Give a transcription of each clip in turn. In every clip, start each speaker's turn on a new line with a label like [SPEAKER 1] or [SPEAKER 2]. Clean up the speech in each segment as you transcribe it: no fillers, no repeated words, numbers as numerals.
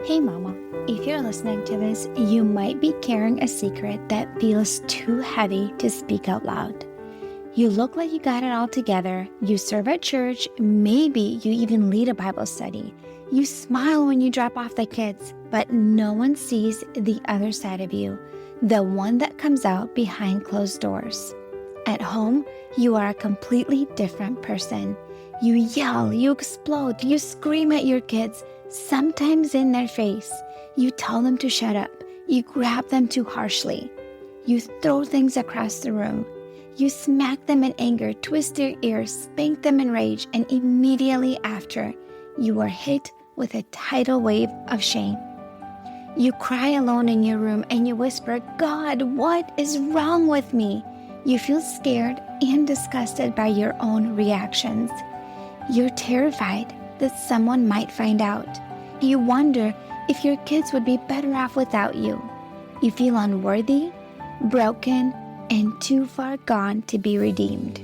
[SPEAKER 1] Hey mama, if you're listening to this, you might be carrying a secret that feels too heavy to speak out loud. You look like you got it all together, you serve at church, maybe you even lead a Bible study. You smile when you drop off the kids, but no one sees the other side of you, the one that comes out behind closed doors. At home, you are a completely different person. You yell, you explode, you scream at your kids, sometimes in their face. You tell them to shut up. You grab them too harshly. You throw things across the room. You smack them in anger, twist their ears, spank them in rage, and immediately after, you are hit with a tidal wave of shame. You cry alone in your room and you whisper, "God, what is wrong with me?" You feel scared and disgusted by your own reactions. You're terrified that someone might find out. You wonder if your kids would be better off without you. You feel unworthy, broken, and too far gone to be redeemed.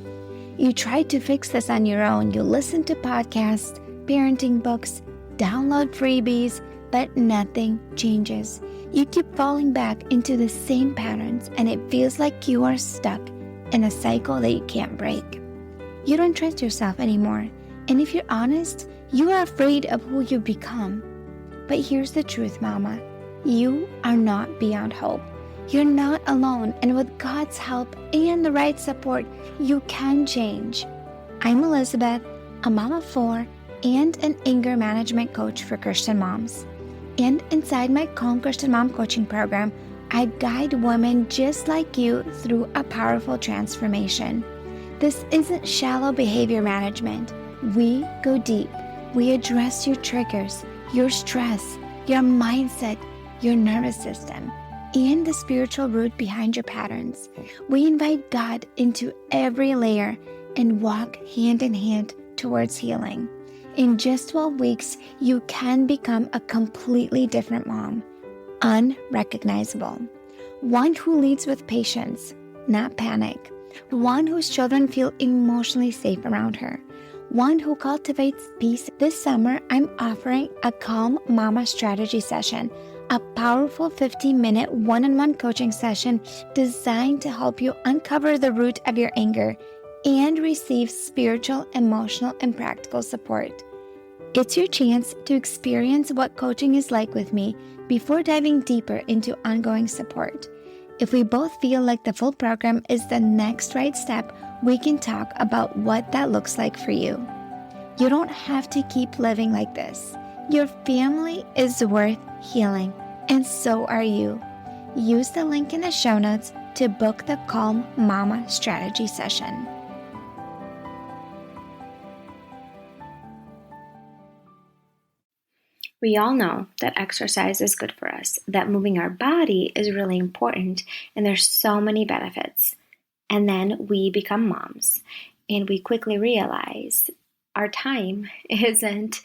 [SPEAKER 1] You try to fix this on your own. You listen to podcasts, parenting books, download freebies, but nothing changes. You keep falling back into the same patterns, and it feels like you are stuck in a cycle that you can't break. You don't trust yourself anymore, and if you're honest, you are afraid of who you've become. But here's the truth, Mama. You are not beyond hope. You're not alone, and with God's help and the right support, you can change. I'm Elizabeth, a mom of 4 and an anger management coach for Christian moms. And inside my Calm Christian Mom coaching program, I guide women just like you through a powerful transformation. This isn't shallow behavior management. We go deep. We address your triggers, your stress, your mindset, your nervous system, and the spiritual root behind your patterns. We invite God into every layer and walk hand in hand towards healing. In just 12 weeks, you can become a completely different mom, unrecognizable. One who leads with patience, not panic. One whose children feel emotionally safe around her. One who cultivates peace. This summer, I'm offering a Calm Mama strategy session, a powerful 15-minute one-on-one coaching session designed to help you uncover the root of your anger and receive spiritual, emotional, and practical support. It's your chance to experience what coaching is like with me before diving deeper into ongoing support. If we both feel like the full program is the next right step, we can talk about what that looks like for you. You don't have to keep living like this. Your family is worth healing, and so are you. Use the link in the show notes to book the Calm Mama strategy session.
[SPEAKER 2] We all know that exercise is good for us, that moving our body is really important, and there's so many benefits. And then we become moms, and we quickly realize our time isn't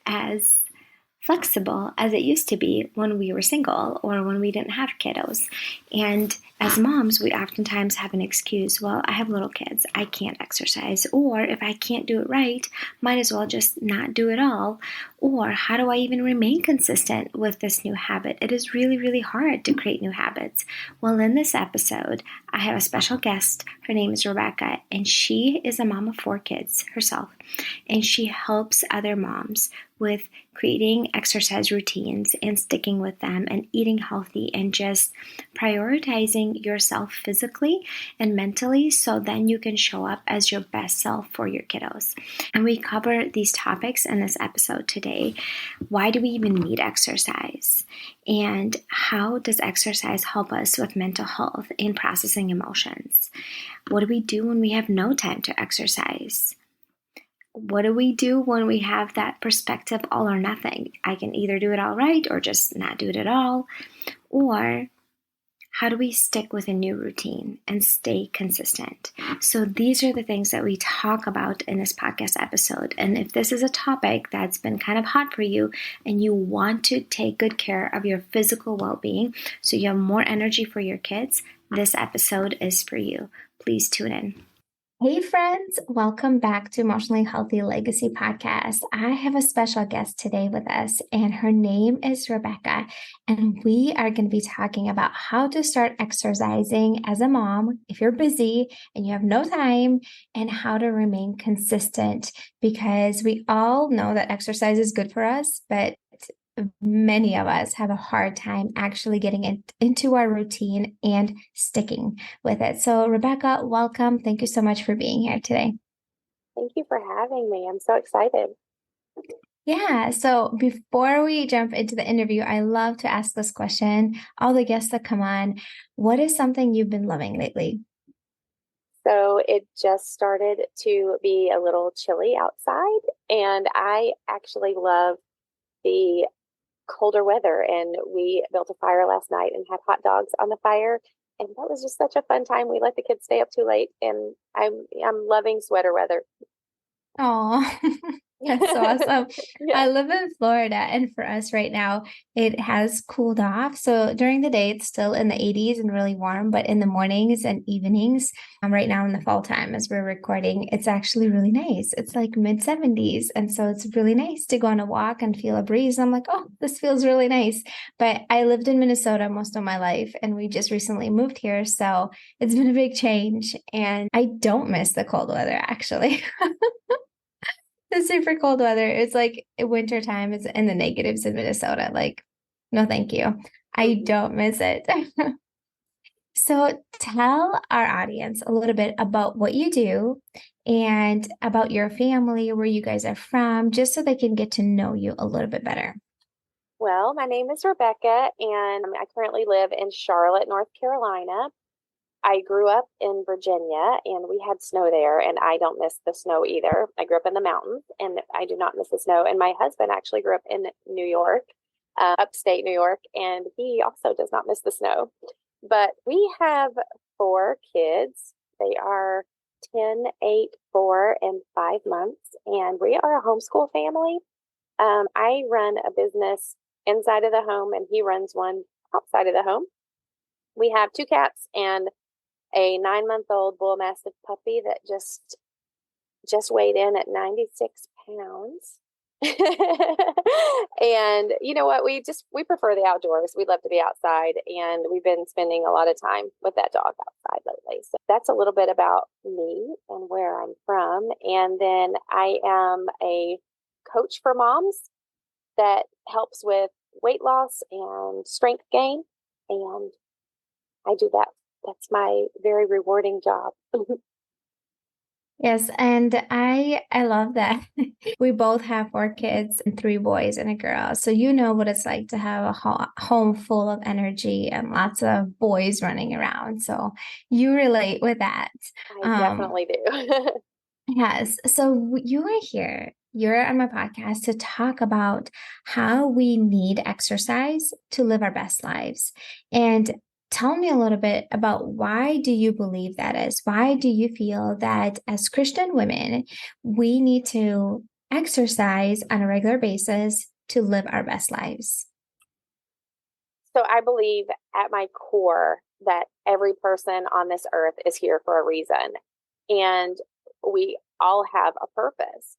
[SPEAKER 2] as flexible as it used to be when we were single or when we didn't have kiddos. And as moms, we oftentimes have an excuse. Well, I have little kids. I can't exercise. Or if I can't do it right, might as well just not do it all. Or how do I even remain consistent with this new habit? It is really, really hard to create new habits. Well, in this episode, I have a special guest. Her name is Rebecca, and she is a mom of 4 kids herself. And she helps other moms with creating exercise routines and sticking with them and eating healthy and just prioritizing yourself physically and mentally so then you can show up as your best self for your kiddos. And we cover these topics in this episode today. Why do we even need exercise? And how does exercise help us with mental health and processing emotions? What do we do when we have no time to exercise? What do we do when we have that perspective all or nothing? I can either do it all right or just not do it at all. Or how do we stick with a new routine and stay consistent? So these are the things that we talk about in this podcast episode. And if this is a topic that's been kind of hot for you and you want to take good care of your physical well-being so you have more energy for your kids, this episode is for you. Please tune in.
[SPEAKER 1] Hey friends, welcome back to Emotionally Healthy Legacy Podcast. I have a special guest today with us, and her name is Rebecca. And we are going to be talking about how to start exercising as a mom if you're busy and you have no time, and how to remain consistent because we all know that exercise is good for us, but many of us have a hard time actually getting into our routine and sticking with it. So, Rebecca, welcome. Thank you so much for being here today.
[SPEAKER 3] Thank you for having me. I'm so excited.
[SPEAKER 1] Yeah, so before we jump into the interview, I love to ask this question. All the guests that come on, what is something you've been loving lately?
[SPEAKER 3] So it just started to be a little chilly outside, and I actually love the colder weather. And we built a fire last night and had hot dogs on the fire, and that was just such a fun time. We let the kids stay up too late, and I'm loving sweater weather.
[SPEAKER 1] Oh, that's so awesome.
[SPEAKER 3] Yeah.
[SPEAKER 1] I live in Florida, and for us right now, it has cooled off. So during the day, it's still in the 80s and really warm, but in the mornings and evenings, right now in the fall time as we're recording, it's actually really nice. It's like mid 70s. And so it's really nice to go on a walk and feel a breeze. I'm like, oh, this feels really nice. But I lived in Minnesota most of my life, and we just recently moved here. So it's been a big change, and I don't miss the cold weather, actually. The super cold weather. It's like winter time is in the negatives in Minnesota. Like, no, thank you. I
[SPEAKER 3] Mhm.
[SPEAKER 1] don't miss it. So tell our audience a little bit about what you do and about your family, where you guys are from, just so they can get to know you a little bit better.
[SPEAKER 3] Well, my name is Rebecca, and I currently live in Charlotte, North Carolina. I grew up in Virginia and we had snow there, and I don't miss the snow either. I grew up in the mountains and I do not miss the snow. And my husband actually grew up in New York, upstate New York, and he also does not miss the snow. But we have four kids. They are 10, 8, 4, and 5 months, and we are a homeschool family. I run a business inside of the home, and he runs one outside of the home. We have two cats and a 9-month-old bull mastiff puppy that just weighed in at 96 pounds. And you know what, we prefer the outdoors. We love to be outside, and we've been spending a lot of time with that dog outside lately. So that's a little bit about me and where I'm from. And then I am a coach for moms that helps with weight loss and strength gain, and I do that. That's my very rewarding job.
[SPEAKER 1] Yes, and I love that. We both have four kids and three boys and a girl. So you know what it's like to have a home full of energy and lots of boys running around. So you relate with that.
[SPEAKER 3] I
[SPEAKER 1] Um,
[SPEAKER 3] definitely do.
[SPEAKER 1] yes. So you are here. You're on my podcast to talk about how we need exercise to live our best lives. And tell me a little bit about why do you believe that is? Why do you feel that as Christian women, we need to exercise on a regular basis to live our best lives?
[SPEAKER 3] So I believe at my core that every person on this earth is here for a reason, and we all have a purpose.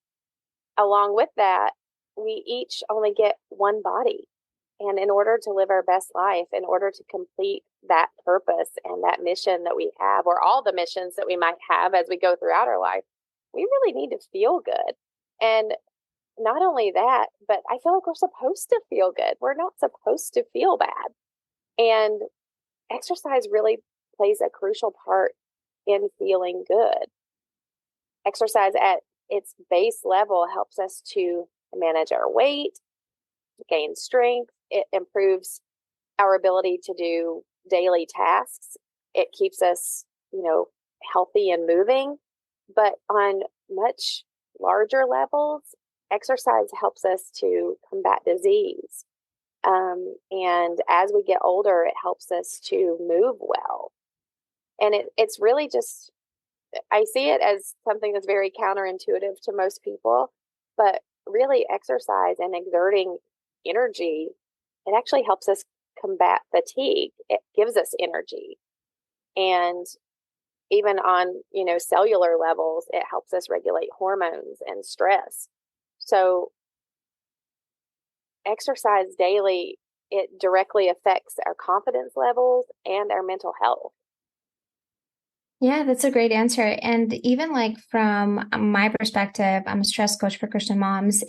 [SPEAKER 3] Along with that, we each only get one body. And in order to live our best life, in order to complete that purpose and that mission that we have, or all the missions that we might have as we go throughout our life, we really need to feel good. And not only that, but I feel like we're supposed to feel good. We're not supposed to feel bad. And exercise really plays a crucial part in feeling good. Exercise at its base level helps us to manage our weight, gain strength. It improves our ability to do daily tasks. It keeps us, healthy and moving. But on much larger levels, exercise helps us to combat disease. And as we get older, it helps us to move well. And it's really just, I see it as something that's very counterintuitive to most people, but really exercise and exerting energy, it actually helps us combat fatigue. It gives us energy. And even on, cellular levels, it helps us regulate hormones and stress. So exercise daily, it directly affects our confidence levels and our mental health.
[SPEAKER 1] Yeah, that's a great answer. And even like from my perspective, I'm a stress coach for Christian moms.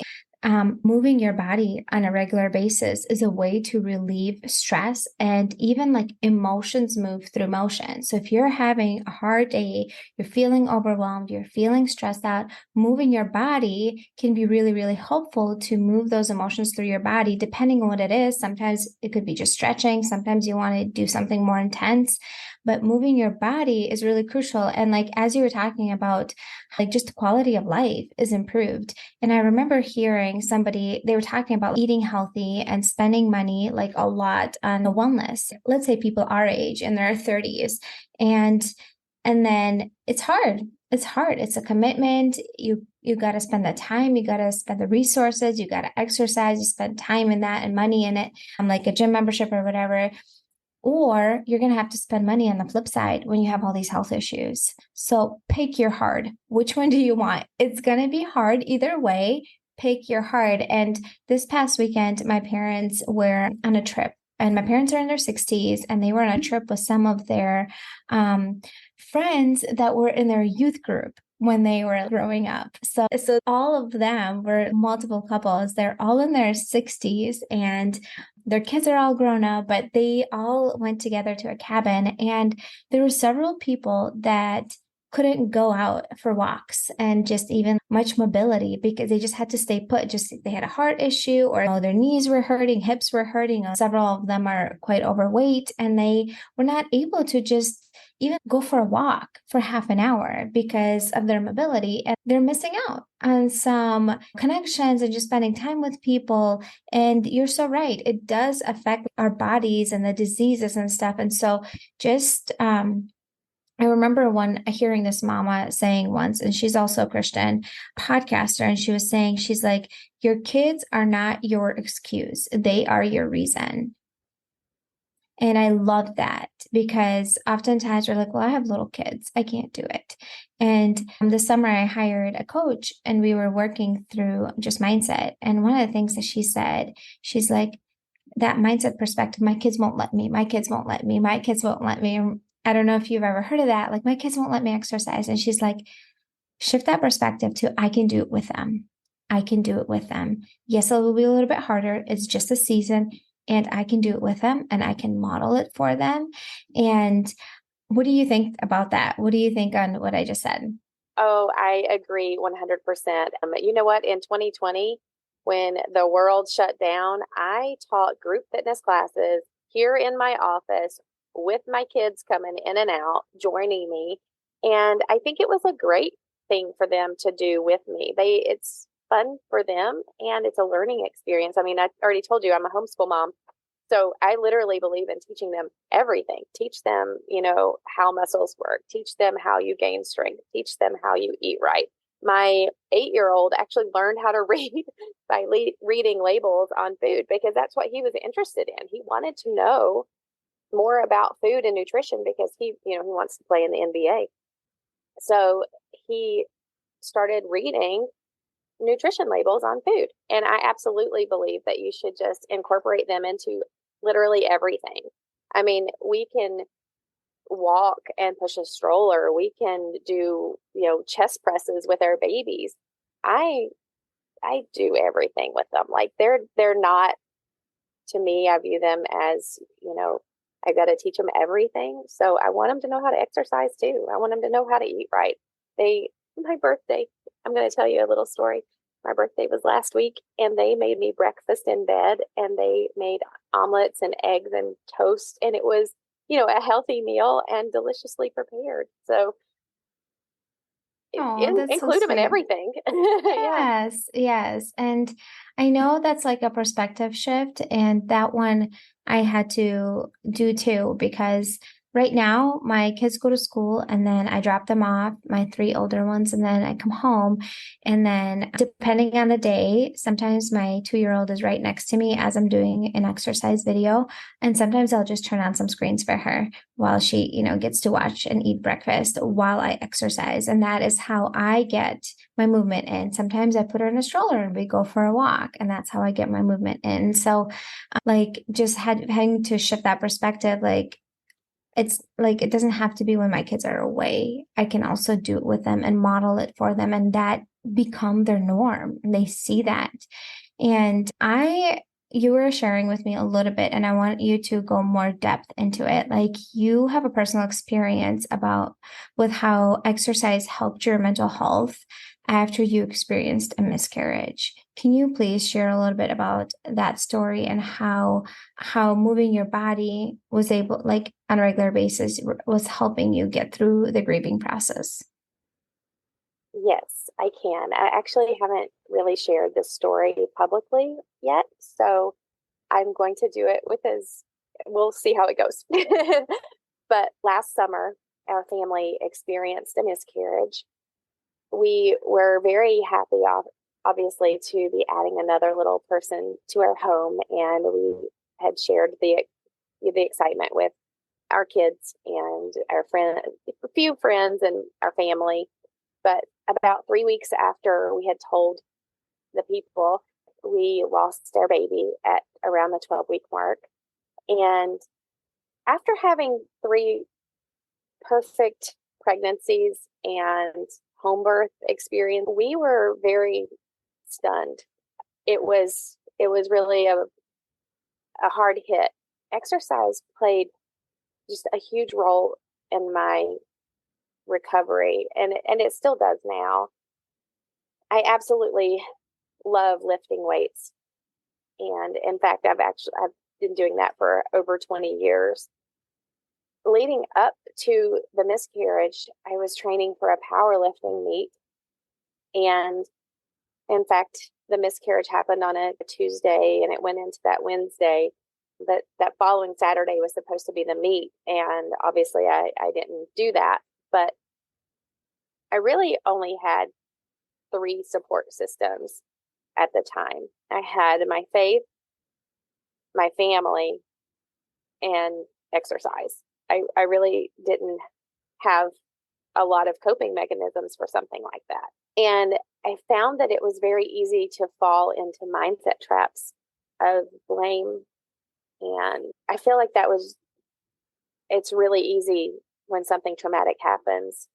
[SPEAKER 1] Moving your body on a regular basis is a way to relieve stress, and even like emotions move through motion. So if you're having a hard day, you're feeling overwhelmed, you're feeling stressed out, moving your body can be really, really helpful to move those emotions through your body, depending on what it is. Sometimes it could be just stretching. Sometimes you want to do something more intense, but moving your body is really crucial. And like, as you were talking about, like just the quality of life is improved. And I remember hearing somebody, they were talking about eating healthy and spending money like a lot on wellness. Let's say people our age in their 30s. And then it's hard. It's hard. It's a commitment. You got to spend the time, you got to spend the resources, you got to exercise, you spend time in that and money in it, like a gym membership or whatever. Or you're going to have to spend money on the flip side when you have all these health issues. So pick your hard. Which one do you want? It's going to be hard either way. Pick your hard. And this past weekend, my parents were on a trip, and my parents are in their 60s, and they were on a trip with some of their friends that were in their youth group when they were growing up. So all of them were multiple couples. They're all in their 60s, and their kids are all grown up, but they all went together to a cabin, and there were several people that couldn't go out for walks and just even much mobility because they just had to stay put. Just they had a heart issue, or their knees were hurting, hips were hurting. Several of them are quite overweight, and they were not able to just even go for a walk for half an hour because of their mobility, and they're missing out on some connections and just spending time with people. And you're so right, it does affect our bodies and the diseases and stuff. And so just I remember hearing this mama saying once, and she's also a Christian podcaster, and she was saying, she's like, your kids are not your excuse, they are your reason. And I love that because oftentimes we're like, well, I have little kids, I can't do it. And this summer I hired a coach, and we were working through just mindset. And one of the things that she said, she's like, that mindset perspective, my kids won't let me, my kids won't let me, my kids won't let me. I don't know if you've ever heard of that. Like, my kids won't let me exercise. And she's like, shift that perspective to, I can do it with them. I can do it with them. Yes, it will be a little bit harder. It's just a season, and I can do it with them, and I can model it for them. And what do you think about that? What do you think on what I just said?
[SPEAKER 3] Oh, I agree 100%. You know what? In 2020, when the world shut down, I taught group fitness classes here in my office with my kids coming in and out, joining me. And I think it was a great thing for them to do with me. It's fun for them, and it's a learning experience. I mean, I already told you I'm a homeschool mom. So I literally believe in teaching them everything. Teach them, how muscles work. Teach them how you gain strength. Teach them how you eat right. My 8-year-old actually learned how to read by reading labels on food because that's what he was interested in. He wanted to know more about food and nutrition because he wants to play in the NBA. So he started reading nutrition labels on food. And I absolutely believe that you should just incorporate them into literally everything. I mean, we can walk and push a stroller. We can do, chest presses with our babies. I do everything with them. Like they're not, to me, I view them as, I got to teach them everything. So I want them to know how to exercise too. I want them to know how to eat right. My birthday, I'm going to tell you a little story. My birthday was last week, and they made me breakfast in bed, and they made omelets and eggs and toast. And it was, a healthy meal and deliciously prepared. So
[SPEAKER 1] That's so
[SPEAKER 3] include them in
[SPEAKER 1] sweet.
[SPEAKER 3] everything. Yeah.
[SPEAKER 1] Yes, yes. And I know that's like a perspective shift. And that one I had to do too, because right now, my kids go to school and then I drop them off, my three older ones, and then I come home. And then, depending on the day, sometimes my 2-year-old is right next to me as I'm doing an exercise video. And sometimes I'll just turn on some screens for her while she, gets to watch and eat breakfast while I exercise. And that is how I get my movement in. Sometimes I put her in a stroller and we go for a walk, and that's how I get my movement in. So, like, just having to shift that perspective, like, it's like it doesn't have to be when my kids are away. I can also do it with them and model it for them, and that become their norm. And they see that. And you were sharing with me a little bit, and I want you to go more depth into it. Like, you have a personal experience about with how exercise helped your mental health after you experienced a miscarriage. Can you please share a little bit about that story and how moving your body was able, like on a regular basis, was helping you get through the grieving process?
[SPEAKER 3] Yes, I can. I actually haven't really shared this story publicly yet, so I'm going to do it we'll see how it goes. But last summer, our family experienced a miscarriage. We were very happy, obviously, to be adding another little person to our home, and we had shared the excitement with our kids and a few friends and our family. But about 3 weeks after we had told the people, we lost our baby at around the 12-week mark. And after having three perfect pregnancies and home birth experience, we were very stunned. It was really a hard hit. Exercise played just a huge role in my recovery, and it still does now. I absolutely love lifting weights, and in fact, I've been doing that for over 20 years. Leading up to the miscarriage, I was training for a powerlifting meet, and in fact, the miscarriage happened on a Tuesday, and it went into that Wednesday. That following Saturday was supposed to be the meet, and obviously, I didn't do that. But I really only had three support systems at the time. I had my faith, my family, and exercise. I really didn't have a lot of coping mechanisms for something like that. And I found that it was very easy to fall into mindset traps of blame. And I feel like it's really easy when something traumatic happens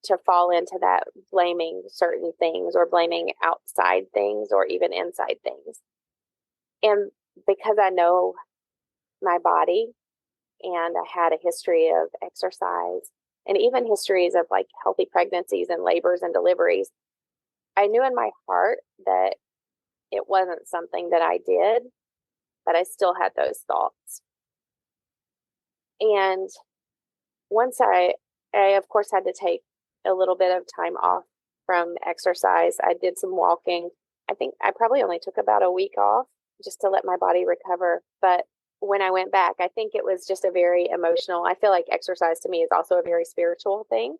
[SPEAKER 3] to fall into that, blaming certain things or blaming outside things or even inside things. And because I know my body and I had a history of exercise and even histories of like healthy pregnancies and labors and deliveries, I knew in my heart that it wasn't something that I did, but I still had those thoughts. And once I of course had to take a little bit of time off from exercise. I did some walking. I think I probably only took about a week off just to let my body recover. But when I went back, I think it was just a very emotional. I feel like exercise to me is also a very spiritual thing.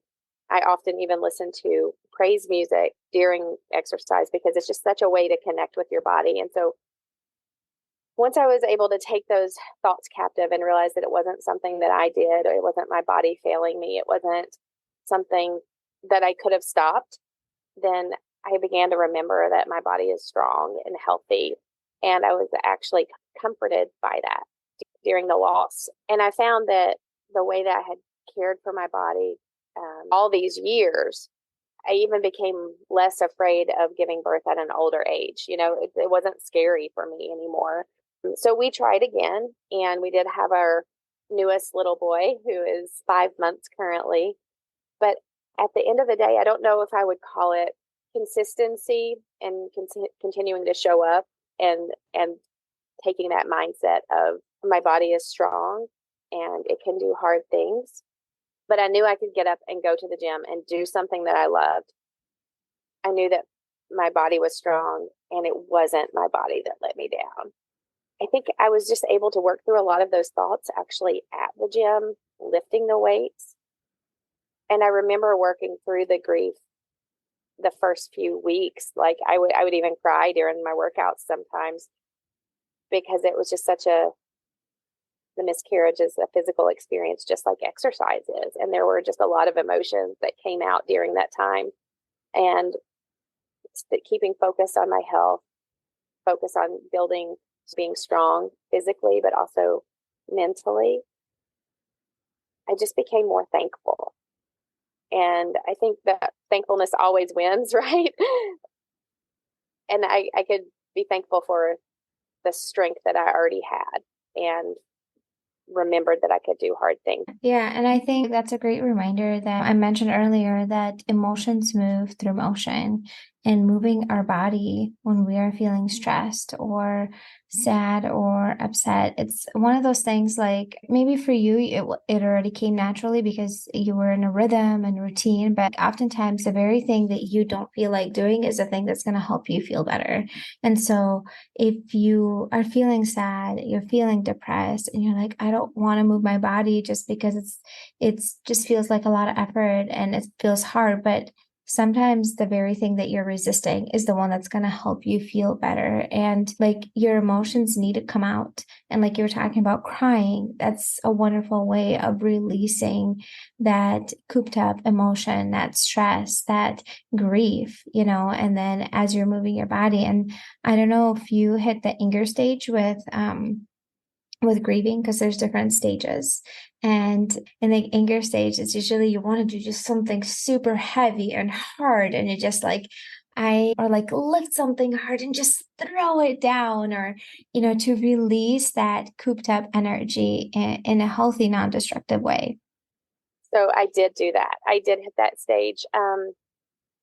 [SPEAKER 3] I often even listen to praise music during exercise because it's just such a way to connect with your body. And so once I was able to take those thoughts captive and realize that it wasn't something that I did, or it wasn't my body failing me, it wasn't something that I could have stopped, then I began to remember that my body is strong and healthy. And I was actually comforted by that during the loss. And I found that the way that I had cared for my body all these years, I even became less afraid of giving birth at an older age. It wasn't scary for me anymore. So we tried again, and we did have our newest little boy, who is 5 months currently. But at the end of the day, I don't know if I would call it consistency and continuing to show up and taking that mindset of my body is strong and it can do hard things. But I knew I could get up and go to the gym and do something that I loved. I knew that my body was strong and it wasn't my body that let me down. I think I was just able to work through a lot of those thoughts actually at the gym. lifting the weights. And I remember working through the grief the first few weeks. Like I would even cry during my workouts sometimes because it was just the miscarriage is a physical experience, just like exercise is. And there were just a lot of emotions that came out during that time. And keeping focus on my health, focus on building, being strong physically, but also mentally, I just became more thankful. And I think that thankfulness always wins, right? And I could be thankful for the strength that I already had and remembered that I could do hard things.
[SPEAKER 1] Yeah, and I think that's a great reminder that I mentioned earlier that emotions move through motion, and moving our body when we are feeling stressed or sad or upset. It's one of those things, like maybe for you, it already came naturally because you were in a rhythm and routine, but oftentimes the very thing that you don't feel like doing is the thing that's going to help you feel better. And so if you are feeling sad, you're feeling depressed, and you're like, I don't want to move my body just because it's just feels like a lot of effort and it feels hard, but sometimes the very thing that you're resisting is the one that's going to help you feel better. And like your emotions need to come out. And like you were talking about crying, that's a wonderful way of releasing that cooped up emotion, that stress, that grief, and then as you're moving your body. And I don't know if you hit the anger stage with grieving, because there's different stages. And in the anger stage, it's usually you want to do just something super heavy and hard, and you just like or like lift something hard and just throw it down, or to release that cooped up energy in a healthy, non-destructive way.
[SPEAKER 3] So I did do that. I did hit that stage.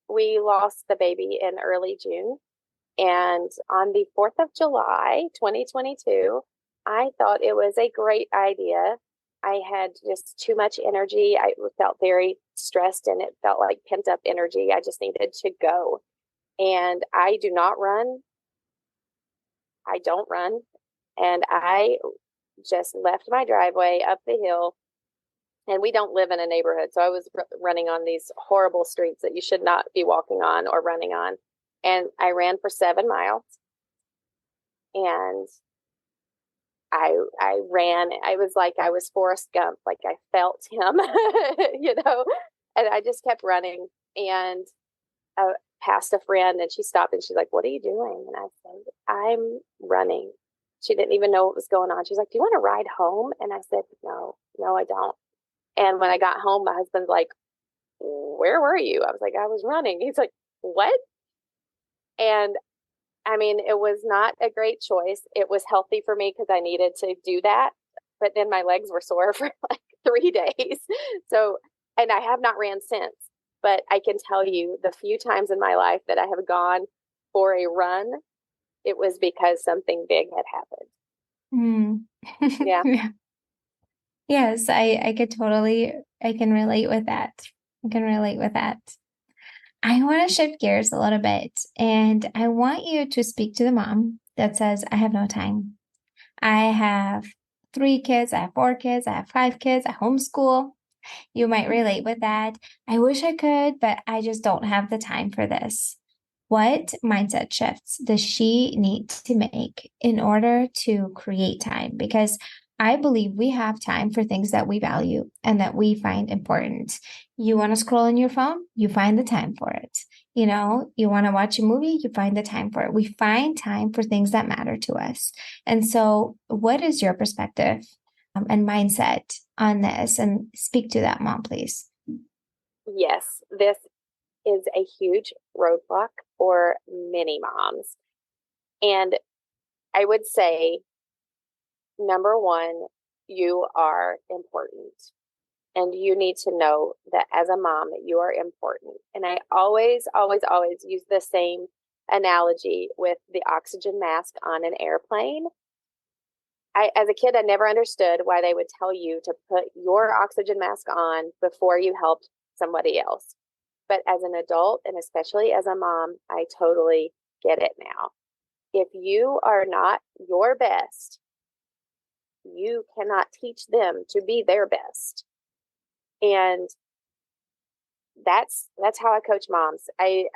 [SPEAKER 3] We lost the baby in early June. And on the 4th of July, 2022, I thought it was a great idea. I had just too much energy. I felt very stressed and it felt like pent up energy. I just needed to go. And I do not run. I don't run. And I just left my driveway up the hill. And we don't live in a neighborhood. So I was running on these horrible streets that you should not be walking on or running on. And I ran for 7 miles. And I ran. I was like I was Forrest Gump. Like I felt him, And I just kept running and passed a friend, and she stopped and she's like, "What are you doing?" And I said, "I'm running." She didn't even know what was going on. She's like, "Do you want to ride home?" And I said, "No, I don't." And when I got home, my husband's like, "Where were you?" I was like, "I was running." He's like, "What?" And I mean, it was not a great choice. It was healthy for me because I needed to do that. But then my legs were sore for like 3 days. So, and I have not ran since. But I can tell you the few times in my life that I have gone for a run, it was because something big had happened. Yeah.
[SPEAKER 1] Yeah. Yes, I can relate with that. I can relate with that. I want to shift gears a little bit, and I want you to speak to the mom that says, I have no time. I have 3 kids, I have 4 kids, I have 5 kids, I homeschool. You might relate with that. I wish I could, but I just don't have the time for this. What mindset shifts does she need to make in order to create time? Because I believe we have time for things that we value and that we find important. You want to scroll on your phone, you find the time for it. You want to watch a movie, you find the time for it. We find time for things that matter to us. And so, what is your perspective and mindset on this? And speak to that, Mom, please.
[SPEAKER 3] Yes, this is a huge roadblock for many moms. And I would say, number one, you are important. And you need to know that as a mom, you are important. And I always, always, always use the same analogy with the oxygen mask on an airplane. As a kid, I never understood why they would tell you to put your oxygen mask on before you helped somebody else. But as an adult, and especially as a mom, I totally get it now. If you are not your best, you cannot teach them to be their best. And that's how I coach moms. I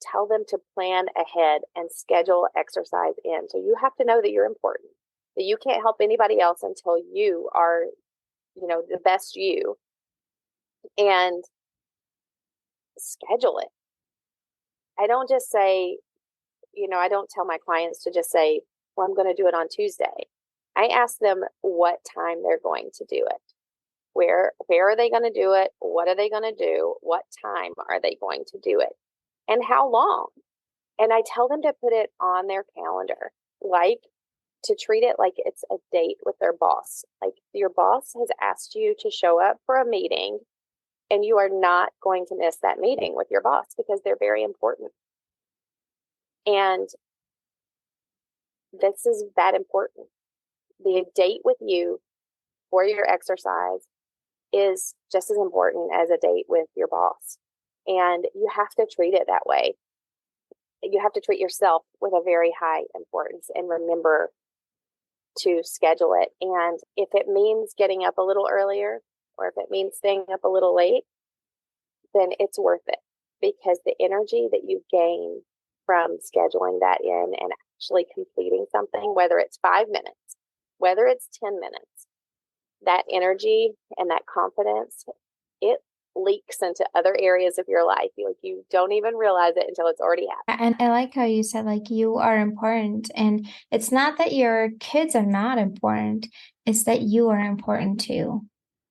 [SPEAKER 3] tell them to plan ahead and schedule exercise in. So you have to know that you're important, that you can't help anybody else until you are, the best you, and schedule it. I don't just say, I don't tell my clients to just say, well, I'm going to do it on Tuesday. I ask them what time they're going to do it. Where are they going to do it? What are they going to do? What time are they going to do it? And how long? And I tell them to put it on their calendar, like to treat it like it's a date with their boss. Like your boss has asked you to show up for a meeting, and you are not going to miss that meeting with your boss because they're very important. And this is that important. The date with you for your exercise is just as important as a date with your boss. And you have to treat it that way. You have to treat yourself with a very high importance and remember to schedule it. And if it means getting up a little earlier, or if it means staying up a little late, then it's worth it, because the energy that you gain from scheduling that in and actually completing something, whether it's 5 minutes, whether it's 10 minutes, that energy and that confidence, it leaks into other areas of your life. You don't even realize it until it's already happened.
[SPEAKER 1] And I like how you said, like, you are important. And it's not that your kids are not important, it's that you are important too.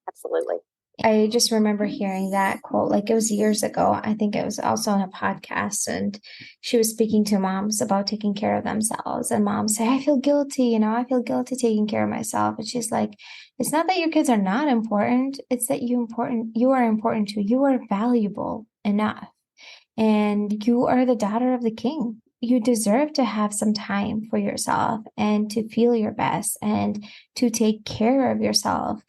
[SPEAKER 3] Absolutely.
[SPEAKER 1] I just remember hearing that quote, like it was years ago. I think it was also on a podcast, and she was speaking to moms about taking care of themselves. And moms say, I feel guilty, I feel guilty taking care of myself. And she's like, it's not that your kids are not important, it's that you are important too. You are valuable enough. And you are the daughter of the king. You deserve to have some time for yourself and to feel your best and to take care of yourself.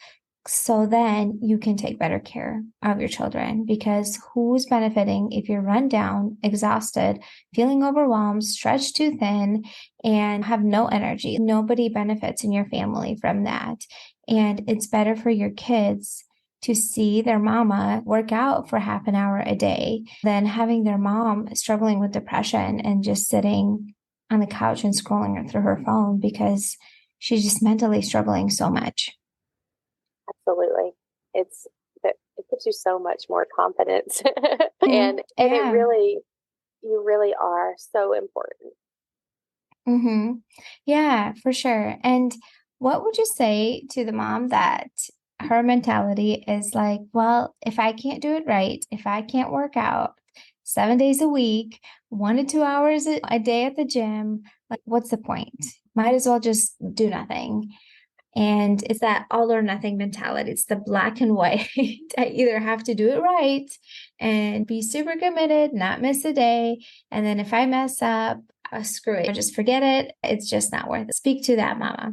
[SPEAKER 1] So then you can take better care of your children, because who's benefiting if you're run down, exhausted, feeling overwhelmed, stretched too thin, and have no energy? Nobody benefits in your family from that. And it's better for your kids to see their mama work out for half an hour a day than having their mom struggling with depression and just sitting on the couch and scrolling through her phone because she's just mentally struggling so much.
[SPEAKER 3] Absolutely. It gives you so much more confidence. and
[SPEAKER 1] Yeah.
[SPEAKER 3] it really, you really are so important.
[SPEAKER 1] Mm-hmm. Yeah, for sure. And what would you say to the mom that her mentality is like, well, if I can't do it right, if I can't work out 7 days a week, 1 to 2 hours a day at the gym, like, what's the point? Might as well just do nothing. And it's that all or nothing mentality. It's the black and white. I either have to do it right and be super committed, not miss a day. And then if I mess up, screw it. Just forget it. It's just not worth it. Speak to that, mama.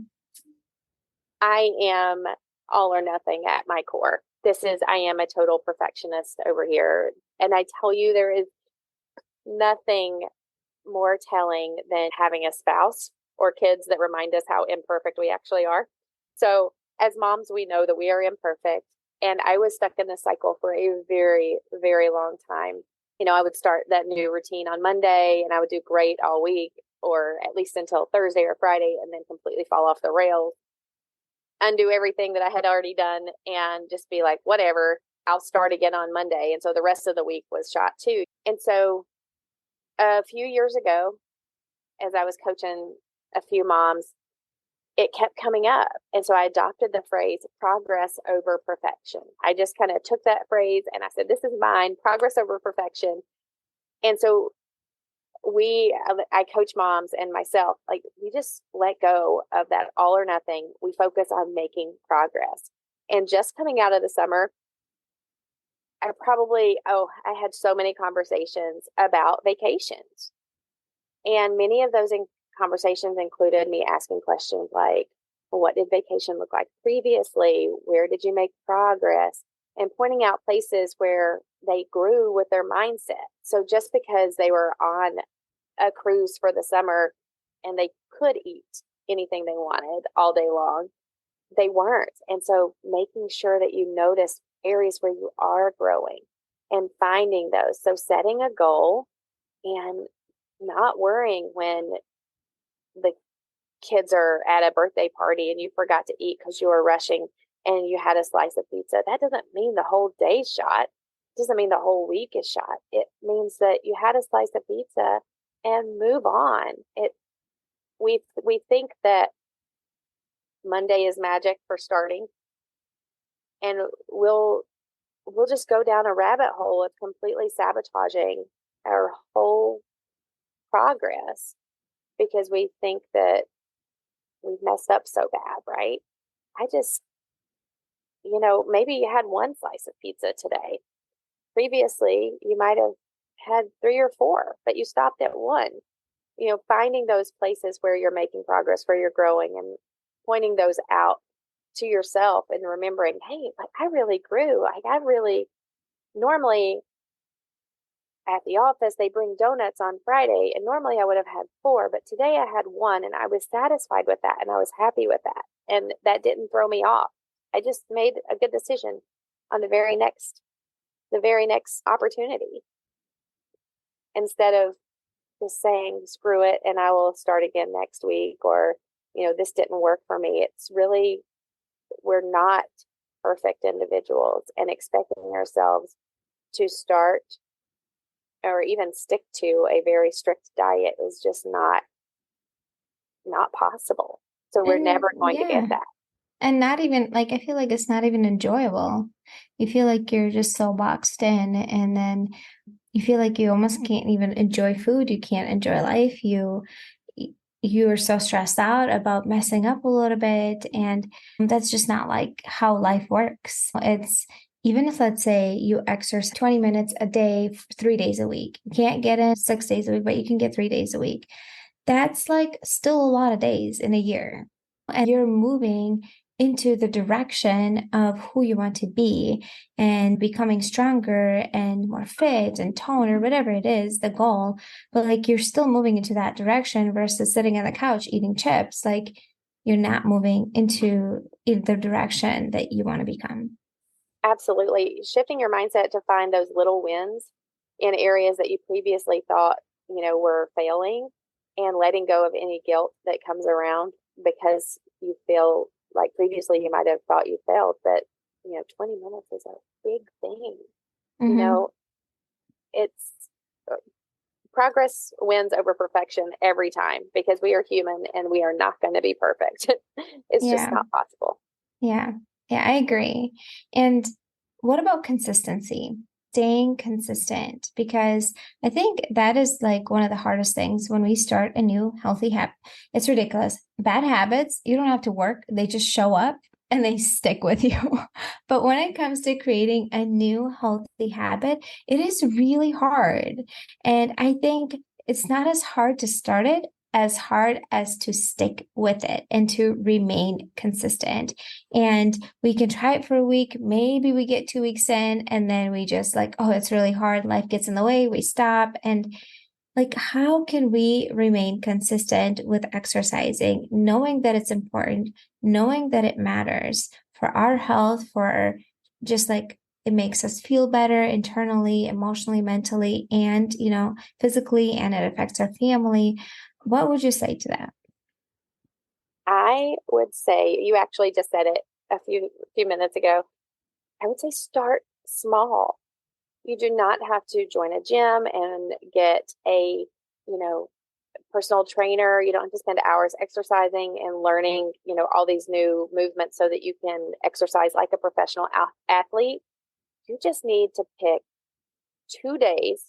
[SPEAKER 3] I am all or nothing at my core. I am a total perfectionist over here. And I tell you, there is nothing more telling than having a spouse or kids that remind us how imperfect we actually are. So as moms, we know that we are imperfect. And I was stuck in this cycle for a very, very long time. I would start that new routine on Monday and I would do great all week, or at least until Thursday or Friday, and then completely fall off the rails, undo everything that I had already done, and just be like, whatever, I'll start again on Monday. And so the rest of the week was shot too. And so a few years ago, as I was coaching a few moms, it kept coming up. And so I adopted the phrase progress over perfection. I just kind of took that phrase and I said, this is mine, progress over perfection. And so I coach moms and myself, like, we just let go of that all or nothing. We focus on making progress. And just coming out of the summer, I had so many conversations about vacations. And many of those conversations included me asking questions like, well, what did vacation look like previously? Where did you make progress? And pointing out places where they grew with their mindset. So just because they were on a cruise for the summer and they could eat anything they wanted all day long. They weren't. And so making sure that you notice areas where you are growing and finding those. So setting a goal and not worrying when the kids are at a birthday party and you forgot to eat because you were rushing and you had a slice of pizza. That doesn't mean the whole day's shot. It doesn't mean the whole week is shot. It means that you had a slice of pizza and move on. We think that Monday is magic for starting, and we'll just go down a rabbit hole of completely sabotaging our whole progress because we think that we've messed up so bad, right? I just, maybe you had one slice of pizza today. Previously, you might have had 3 or 4, but you stopped at one. Finding those places where you're making progress, where you're growing, and pointing those out to yourself and remembering, hey, like I really grew. Like I really normally at the office, they bring donuts on Friday, and normally I would have had 4, but today I had 1, and I was satisfied with that, and I was happy with that, and that didn't throw me off. I just made a good decision on the very next opportunity, instead of just saying screw it and I will start again next week, or this didn't work for me. It's really, we're not perfect individuals, and expecting ourselves to start or even stick to a very strict diet is just not possible. So we're never going to get that.
[SPEAKER 1] And not even like, I feel like it's not even enjoyable. You feel like you're just so boxed in, and then you feel like you almost can't even enjoy food. You can't enjoy life. You are so stressed out about messing up a little bit. And that's just not like how life works. It's, even if, let's say, you exercise 20 minutes a day, 3 days a week, you can't get in 6 days a week, but you can get 3 days a week. That's like still a lot of days in a year. And you're moving into the direction of who you want to be and becoming stronger and more fit and toned, or whatever it is, the goal. But like you're still moving into that direction versus sitting on the couch eating chips. Like you're not moving into the direction that you want to become.
[SPEAKER 3] Absolutely. Shifting your mindset to find those little wins in areas that you previously thought, were failing, and letting go of any guilt that comes around because you feel like previously you might have thought you failed, but 20 minutes is a big thing.
[SPEAKER 1] Mm-hmm.
[SPEAKER 3] It's progress wins over perfection every time, because we are human and we are not going to be perfect. It's just not possible.
[SPEAKER 1] Yeah. Yeah, I agree. And what about consistency? Staying consistent, because I think that is like one of the hardest things when we start a new healthy habit. It's ridiculous. Bad habits, you don't have to work, they just show up and they stick with you. But when it comes to creating a new healthy habit, it is really hard. And I think it's not as hard to start it as hard as to stick with it and to remain consistent. And we can try it for a week. Maybe we get 2 weeks in and then we just like, oh, it's really hard. Life gets in the way. We stop. And like, how can we remain consistent with exercising, knowing that it's important, knowing that it matters for our health, for just like it makes us feel better internally, emotionally, mentally, and, physically, and it affects our family. What would you say to that?
[SPEAKER 3] I would say, you actually just said it a few minutes ago. I would say start small. You do not have to join a gym and get a, personal trainer. You don't have to spend hours exercising and learning, all these new movements so that you can exercise like a professional athlete. You just need to pick 2 days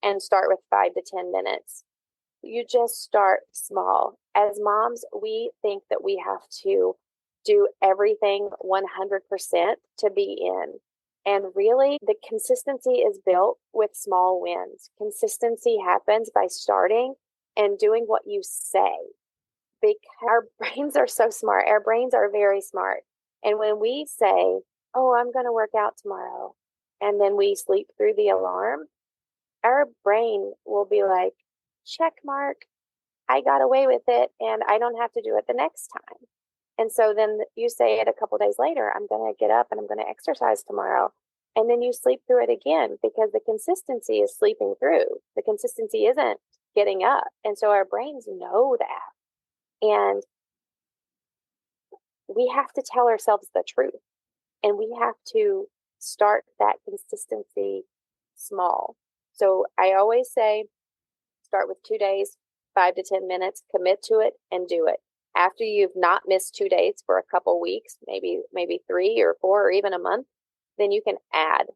[SPEAKER 3] and start with 5 to 10 minutes. You just start small. As moms, we think that we have to do everything 100% to be in. And really, the consistency is built with small wins. Consistency happens by starting and doing what you say. Because our brains are so smart. Our brains are very smart. And when we say, oh, I'm going to work out tomorrow, and then we sleep through the alarm, our brain will be like, check mark. I got away with it and I don't have to do it the next time. And so then you say it a couple days later, I'm going to get up and I'm going to exercise tomorrow. And then you sleep through it again because the consistency is sleeping through. The consistency isn't getting up. And so our brains know that. And we have to tell ourselves the truth. And we have to start that consistency small. So I always say, start with 2 days, 5 to 10 minutes, commit to it and do it. After you've not missed 2 days for a couple weeks, maybe 3 or 4 or even a month, then you can add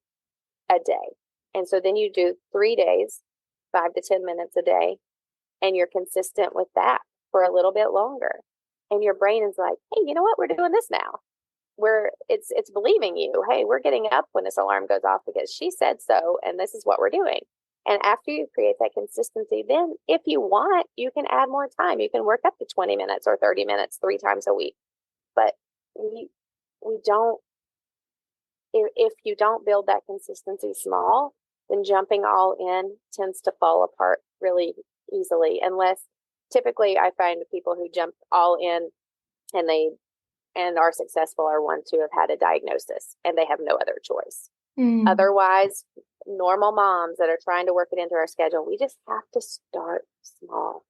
[SPEAKER 3] a day. And so then you do 3 days, 5 to 10 minutes a day, and you're consistent with that for a little bit longer. And your brain is like, hey, you know what? We're doing this now. It's believing you. Hey, we're getting up when this alarm goes off because she said so, and this is what we're doing. And after you create that consistency, then if you want, you can add more time. You can work up to 20 minutes or 30 minutes 3 times a week. But we don't, if you don't build that consistency small, then jumping all in tends to fall apart really easily. Unless typically I find the people who jump all in and are successful are ones who have had a diagnosis and they have no other choice. Otherwise, normal moms that are trying to work it into our schedule, we just have to start small.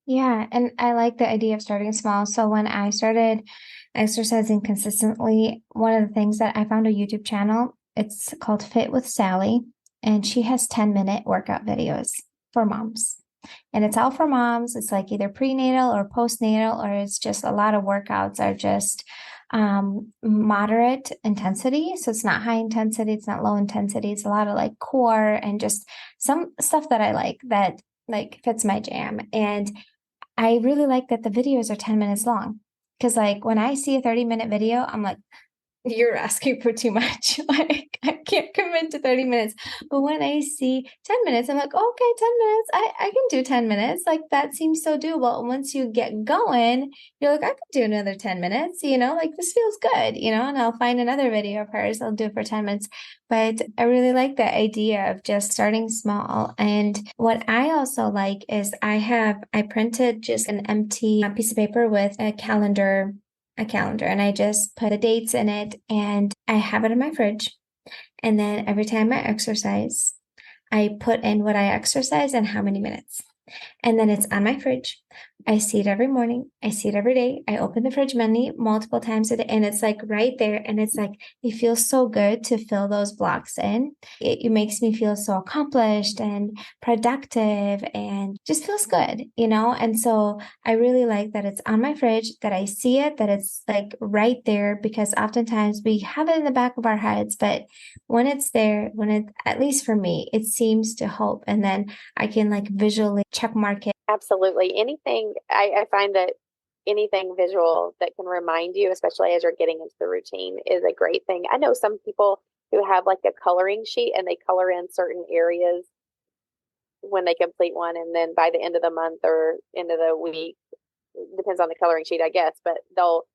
[SPEAKER 1] Yeah, and I like the idea of starting small. So when I started exercising consistently, one of the things that I found a YouTube channel, it's called Fit with Sally, and she has 10-minute workout videos for moms. And it's all for moms. It's like either prenatal or postnatal, or it's just a lot of workouts are just moderate intensity. So it's not high intensity, it's not low intensity. It's a lot of like core and just some stuff that I like that like fits my jam. And I really like that the videos are 10 minutes long. Because like when I see a 30-minute video, I'm like, you're asking for too much. Like I can't commit to 30 minutes. But when I see 10 minutes, I'm like, okay, 10 minutes. I can do 10 minutes. Like that seems so doable. And once you get going, you're like, I could do another 10 minutes, like this feels good, and I'll find another video of hers. I'll do it for 10 minutes. But I really like the idea of just starting small. And what I also like is I printed just an empty piece of paper with a calendar and I just put the dates in it and I have it in my fridge. And then every time I exercise, I put in what I exercise and how many minutes. And then it's on my fridge. I see it every morning. I see it every day. I open the fridge multiple times a day, and it's like right there. And it's like, it feels so good to fill those blocks in. It makes me feel so accomplished and productive and just feels good, And so I really like that it's on my fridge, that I see it, that it's like right there, because oftentimes we have it in the back of our heads, but when it's there, at least for me, it seems to help. And then I can like visually check mark it.
[SPEAKER 3] Absolutely. I find that anything visual that can remind you, especially as you're getting into the routine, is a great thing. I know some people who have like a coloring sheet and they color in certain areas when they complete one. And then by the end of the month or end of the week, depends on the coloring sheet, I guess, but they'll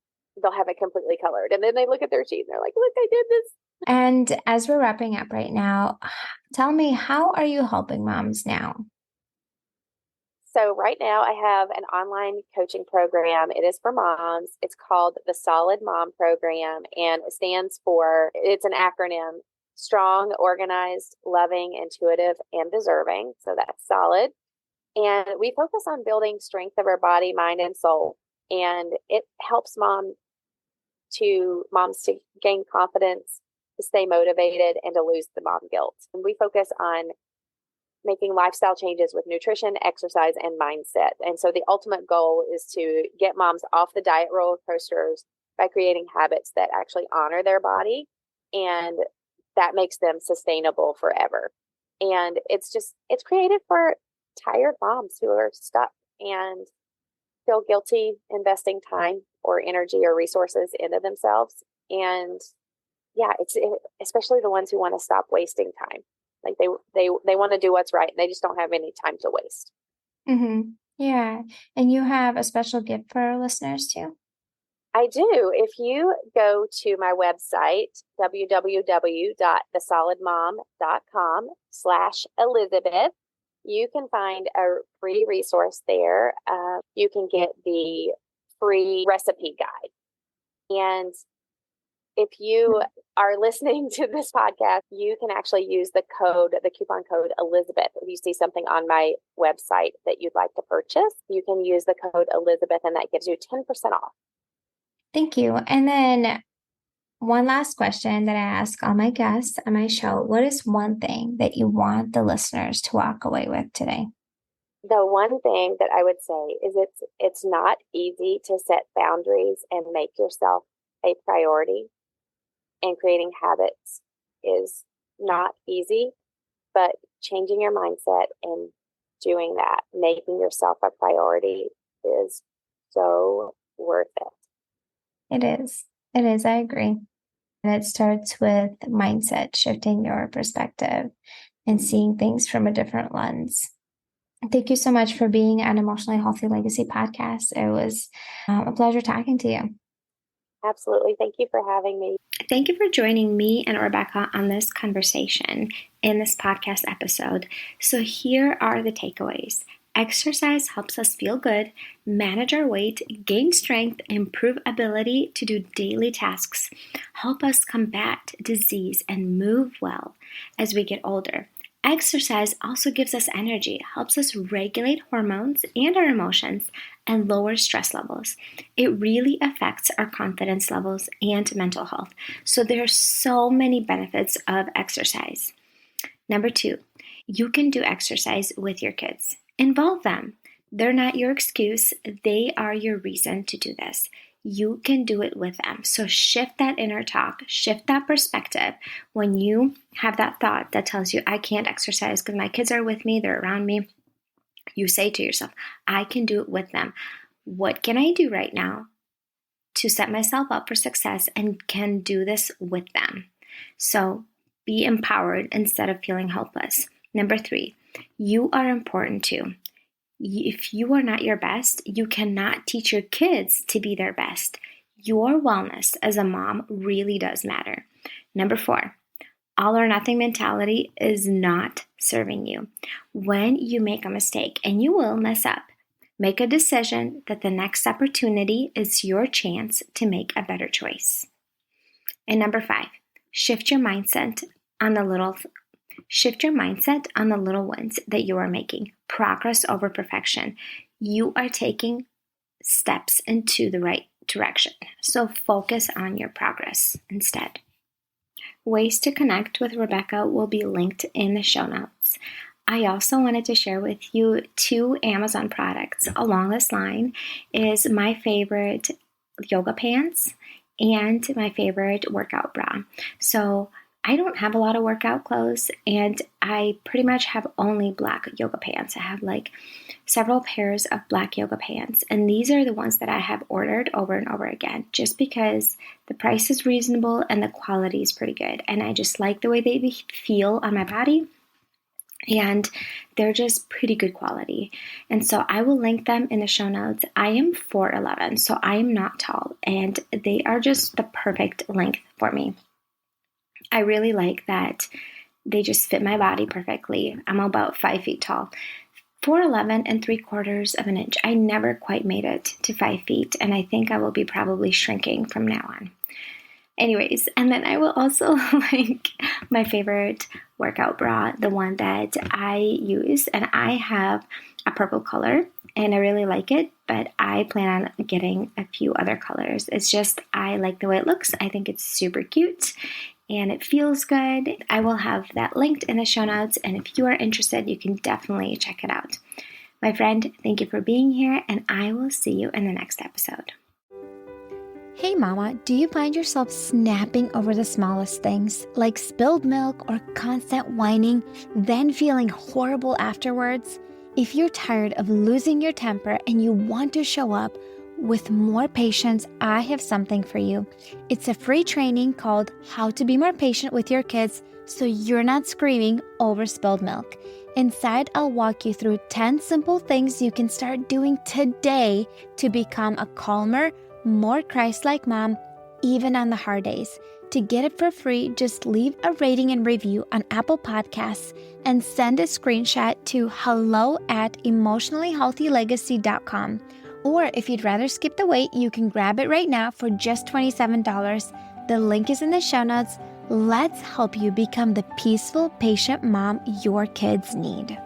[SPEAKER 3] have it completely colored. And then they look at their sheet and they're like, look, I did this.
[SPEAKER 1] And as we're wrapping up right now, tell me, how are you helping moms now?
[SPEAKER 3] So right now I have an online coaching program. It is for moms. It's called the Solid Mom Program, and it's an acronym: strong, organized, loving, intuitive, and deserving. So that's solid. And we focus on building strength of our body, mind, and soul. And it helps moms to gain confidence, to stay motivated, and to lose the mom guilt. And we focus on making lifestyle changes with nutrition, exercise, and mindset. And so the ultimate goal is to get moms off the diet roller coasters by creating habits that actually honor their body, and that makes them sustainable forever. And it's created for tired moms who are stuck and feel guilty investing time or energy or resources into themselves. And yeah, especially the ones who want to stop wasting time. Like they want to do what's right, and they just don't have any time to waste.
[SPEAKER 1] Mm-hmm. Yeah. And you have a special gift for our listeners too?
[SPEAKER 3] I do. If you go to my website, www.thesolidmom.com/Elizabeth, you can find a free resource there. You can get the free recipe guide. And if you are listening to this podcast, you can actually use the coupon code Elizabeth. If you see something on my website that you'd like to purchase, you can use the code Elizabeth, and that gives you 10% off.
[SPEAKER 1] Thank you. And then one last question that I ask all my guests on my show. What is one thing that you want the listeners to walk away with today?
[SPEAKER 3] The one thing that I would say is it's not easy to set boundaries and make yourself a priority. And creating habits is not easy, but changing your mindset and doing that, making yourself a priority, is so worth it.
[SPEAKER 1] It is. It is. I agree. And it starts with mindset, shifting your perspective and seeing things from a different lens. Thank you so much for being on Emotionally Healthy Legacy podcast. It was a pleasure talking to you.
[SPEAKER 3] Absolutely. Thank you for having me.
[SPEAKER 2] Thank you for joining me and Rebecca on this conversation in this podcast episode. So here are the takeaways. Exercise helps us feel good, manage our weight, gain strength, improve ability to do daily tasks, help us combat disease, and move well as we get older. Exercise also gives us energy, helps us regulate hormones and our emotions, and lower stress levels. It really affects our confidence levels and mental health. So there are so many benefits of exercise. Number 2, you can do exercise with your kids. Involve them. They're not your excuse. They are your reason to do this. You can do it with them. So shift that inner talk, shift that perspective. When you have that thought that tells you, I can't exercise because my kids are with me, they're around me, you say to yourself, I can do it with them. What can I do right now to set myself up for success and can do this with them? So be empowered instead of feeling helpless. Number 3, you are important too. If you are not your best, you cannot teach your kids to be their best. Your wellness as a mom really does matter. Number 4, all or nothing mentality is not serving you. When you make a mistake, and you will mess up, make a decision that the next opportunity is your chance to make a better choice. And number 5, shift your mindset on the little wins that you are making. Progress over perfection. You are taking steps into the right direction. So focus on your progress instead. Ways to connect with Rebecca will be linked in the show notes. I also wanted to share with you 2 Amazon products along this line is my favorite yoga pants and my favorite workout bra. So I don't have a lot of workout clothes, and I pretty much have only black yoga pants. I have like several pairs of black yoga pants, and these are the ones that I have ordered over and over again just because the price is reasonable and the quality is pretty good, and I just like the way they feel on my body, and they're just pretty good quality. And so I will link them in the show notes. I am 4'11", so I am not tall, and they are just the perfect length for me. I really like that they just fit my body perfectly. I'm about 5 feet tall. 4'11" and 3/4 of an inch. I never quite made it to 5 feet, and I think I will be probably shrinking from now on. Anyways, and then I will also link my favorite workout bra, the one that I use, and I have a purple color, and I really like it, but I plan on getting a few other colors. It's just, I like the way it looks. I think it's super cute, and it feels good. I will have that linked in the show notes, and if you are interested, you can definitely check it out. My friend, thank you for being here, and I will see you in the next episode.
[SPEAKER 1] Hey mama, do you find yourself snapping over the smallest things, like spilled milk or constant whining, then feeling horrible afterwards? If you're tired of losing your temper and you want to show up with more patience, I have something for you. It's a free training called How to Be More Patient with Your Kids so you're not screaming over spilled milk. Inside, I'll walk you through 10 simple things you can start doing today to become a calmer, more Christ-like mom, even on the hard days. To get it for free, just leave a rating and review on Apple Podcasts and send a screenshot to hello@emotionallyhealthylegacy.com. Or if you'd rather skip the wait, you can grab it right now for just $27. The link is in the show notes. Let's help you become the peaceful, patient mom your kids need.